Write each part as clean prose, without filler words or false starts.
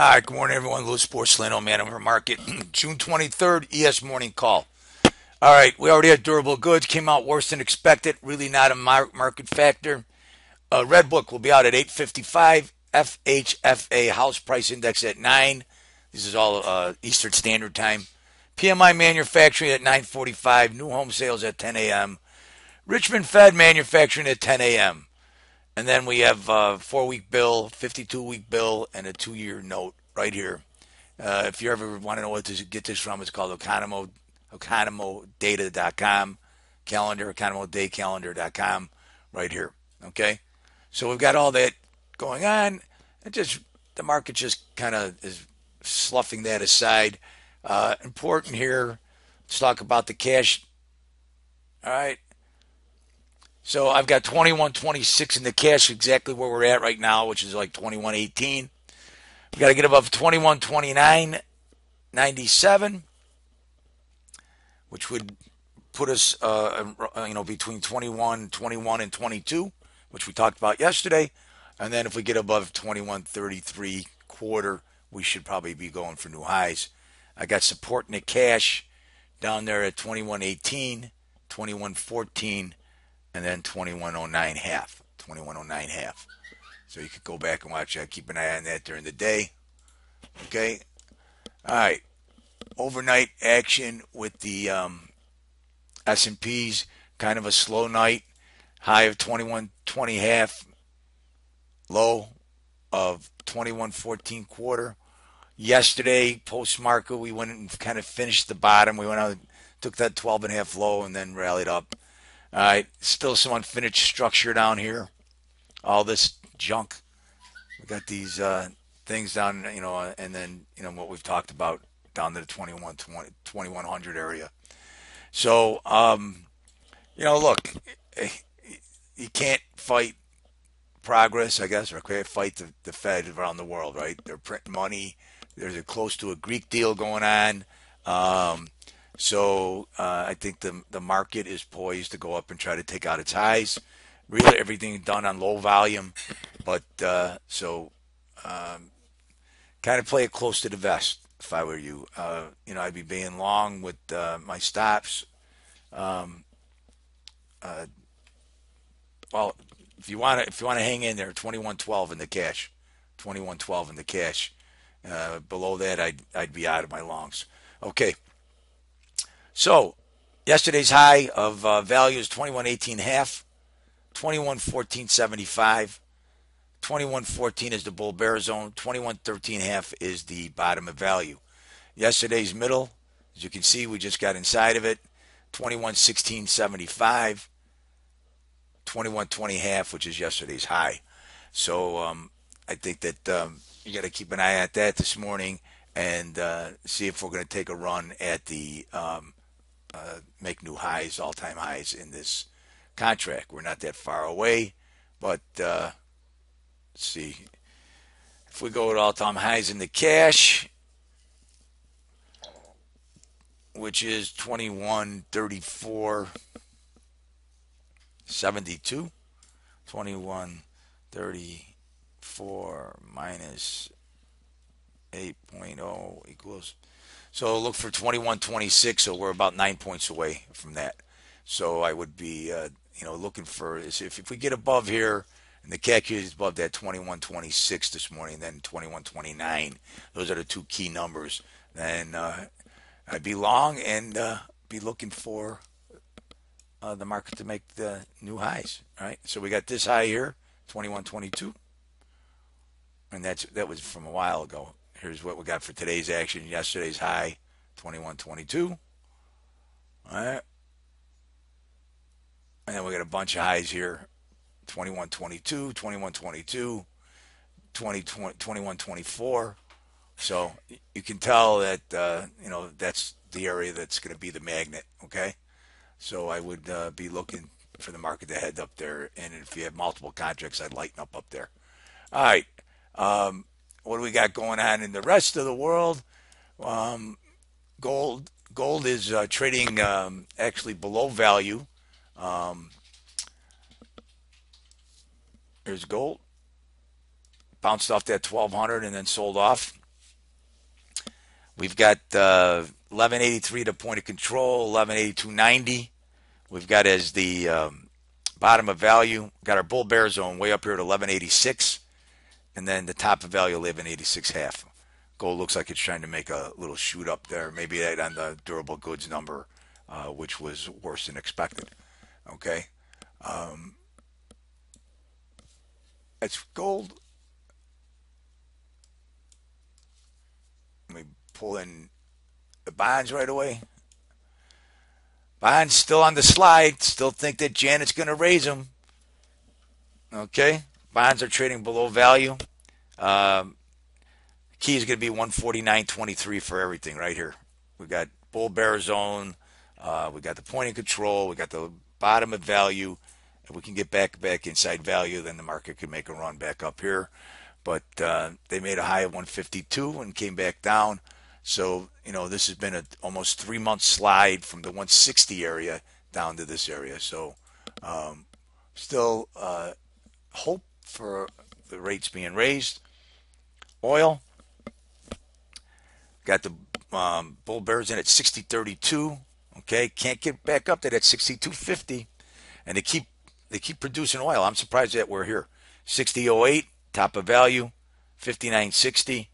All right, good morning, everyone. Louis Sports Lano, Man Over Market, June 23rd, ES Morning Call. All right, we already had durable goods, came out worse than expected, really not a market factor. Red Book will be out at 8:55, FHFA House Price Index at 9. This is all Eastern Standard Time. PMI Manufacturing at 9:45, New Home Sales at 10 a.m., Richmond Fed Manufacturing at 10 a.m., and then we have a 4-week bill, 52-week bill, and a 2-year note right here. If you ever want to know what to get this from, it's called economodata.com, calendar, economodaycalendar.com, right here. Okay? So we've got all that going on. And just the market just kind of is sloughing that aside. Important here, let's talk about the cash. All right. So I've got 21.26 in the cash, exactly where we're at right now, which is like 21.18. We got to get above 21.29.97, which would put us, between 21 and 22, which we talked about yesterday. And then if we get above 21.33 quarter, we should probably be going for new highs. I got support in the cash down there at 21.18, 21.14, and then 21.09 half, 21.09 half. So you could go back and watch that. Keep an eye on that during the day. Okay. All right. Overnight action with the S&Ps. Kind of a slow night. High of 21.20 half. Low of 21.14 quarter. Yesterday, post market, we went and kind of finished the bottom. We went out, took that 12 and a half low, and then rallied up. All right. Still some unfinished structure down here. All this junk. We got these things down, and then, what we've talked about down to the 2100 area. So, look, you can't fight progress, I guess, or can't fight the Fed around the world, right? They're printing money. There's close to a Greek deal going on. So I think the market is poised to go up and try to take out its highs. Really, everything done on low volume, but kind of play it close to the vest if I were you. I'd be being long with my stops. Um, uh, well, if you want to hang in there, 21.12 in the cash, 21.12 in the cash. Below that, I'd be out of my longs. Okay, so yesterday's high of value is 21.18 half, 21.14.75. 21.14 is the bull bear zone. 21.13 half is the bottom of value. Yesterday's middle, as you can see, we just got inside of it. 21.16.75. 21.20 half, which is yesterday's high. So I think that you got to keep an eye at that this morning and see if we're going to take a run at the make new highs, all-time highs in this contract. We're not that far away, but let's see. If we go at all-time highs in the cash, which is 21.34.72, 21.34 minus 8.0 equals. So look for 21.26. So we're about 9 points away from that. So I would be, looking for if we get above here, and the calculator is above that 21.26 this morning, then 21.29. Those are the two key numbers. Then I'd be long and be looking for the market to make the new highs. All right. So we got this high here, 21.22, and that was from a while ago. Here's what we got for today's action. Yesterday's high, 21.22. All right. And then we got a bunch of highs here, 21.22, 21.22, 21.24. So you can tell that that's the area that's going to be the magnet. Okay. So I would be looking for the market to head up there, and if you have multiple contracts, I'd lighten up there. All right. What do we got going on in the rest of the world? Gold is trading actually below value. There's gold. Bounced off that 1200 and then sold off. We've got 1183 to point of control, 1182.90. We've got as the bottom of value, got our bull bear zone way up here at 1186, and then the top of value 1186 half. Gold looks like it's trying to make a little shoot up there, maybe that on the durable goods number, which was worse than expected. Okay, it's gold. Let me pull in the bonds right away. Bonds still on the slide. Still think that Janet's going to raise them. Okay, bonds are trading below value. Key is going to be 149.23 for everything right here. We got bull bear zone. We got the point of control. We got the bottom of value. If we can get back inside value, then the market could make a run back up here. But they made a high of 152 and came back down. So, this has been a almost 3-month slide from the 160 area down to this area. So, still hope for the rates being raised. Oil, got the bull bears in at 60.32. Okay, can't get back up to that 62.50, and they keep producing oil. I'm surprised that we're here. 60.08 top of value, 59.60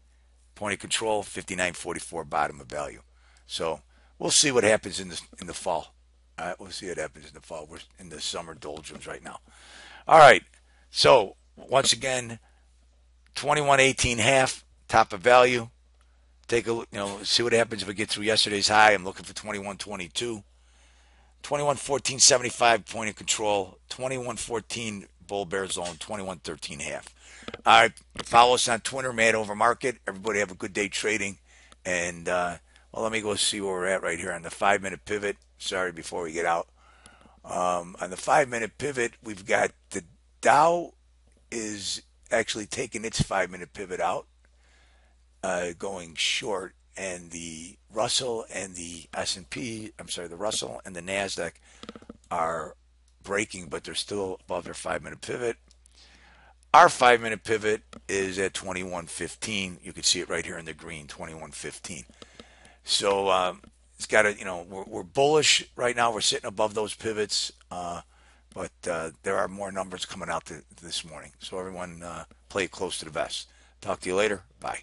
point of control, 59.44 bottom of value. So we'll see what happens in the fall. All right, we'll see what happens in the fall. We're in the summer doldrums right now. All right, so once again, 21.18 half top of value. Take a look, see what happens if we get through yesterday's high. I'm looking for 21.22. 21.14.75 point of control. 21.14 bull bear zone. 21.13 half. All right, follow us on Twitter, Mad Over Market. Everybody have a good day trading. And, let me go see where we're at right here on the 5-minute pivot. Sorry, before we get out. On the 5-minute pivot, we've got the Dow is actually taking its 5-minute pivot out. Going short, and the Russell and the S&P, the Russell and the NASDAQ are breaking, but they're still above their 5-minute pivot. Our 5-minute pivot is at 21.15. You can see it right here in the green, 21.15. So it's got to, we're bullish right now. We're sitting above those pivots, but there are more numbers coming out this morning. So everyone play close to the vest. Talk to you later. Bye.